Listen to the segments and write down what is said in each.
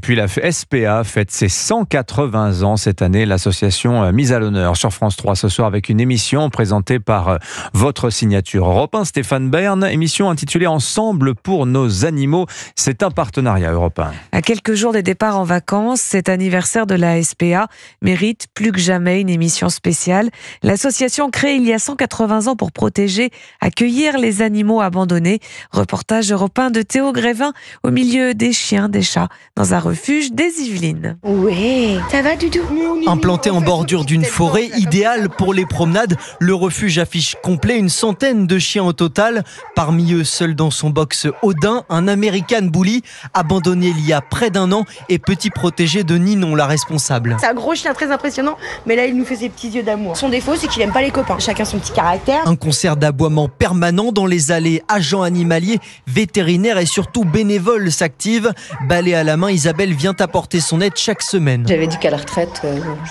puis la SPA fête ses 180 ans cette année, l'association mise à l'honneur sur France 3 ce soir avec une émission présentée par votre signature Europe 1, Stéphane Bern, émission intitulée Ensemble pour nos animaux. C'est un partenariat Europe 1. À quelques jours des départs en vacances, cet anniversaire de la SPA mérite plus que jamais une émission spéciale. L'association créée il y a 180 ans pour protéger, accueillir les animaux abandonnés. Reportage Europe 1 de Théo Grévin au milieu des chiens, des chats, dans un refuge des Yvelines. Ouais, ça va Doudou? Implanté en bordure d'une forêt, idéal pour les promenades, le refuge affiche complet, une centaine de chiens au total. Parmi eux, seul dans son box Odin, un American Bully, abandonné il y a près d'un an et petit protégé de Ninon, la responsable. C'est un gros chien très impressionnant, mais là il nous fait ses petits yeux d'amour. Son défaut, c'est qu'il aime pas les copains. Chacun son petit caractère. Un concert d'aboiement permanent dans les allées, agents animaliers, vétérinaires et surtout bénévoles s'activent. Balai à la main, Isabelle vient apporter son aide chaque semaine. J'avais dit qu'à la retraite,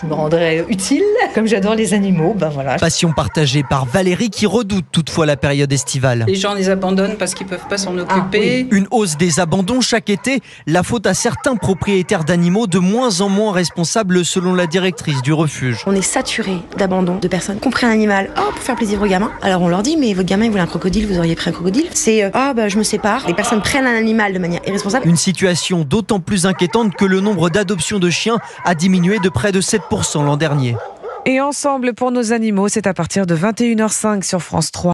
je me rendrais utile. Comme j'adore les animaux, voilà. Passion partagée par Valérie qui redoute toutefois la période estivale. Les gens les abandonnent parce qu'ils peuvent pas s'en occuper. Une hausse des abandons chaque été, la faute à certains propriétaires d'animaux de moins en moins responsables selon la directrice du refuge. On est saturé d'abandon de personnes qui ont pris un animal pour faire plaisir aux gamins. Alors on leur dit, mais votre gamin il voulait un crocodile, vous auriez pris un crocodile. C'est je me sépare. Les personnes prennent un animal de manière irresponsable. Une situation d'autant plus inquiétante que le nombre d'adoptions de chiens a diminué de près de 7% l'an dernier. Et Ensemble pour nos animaux, c'est à partir de 21h05 sur France 3.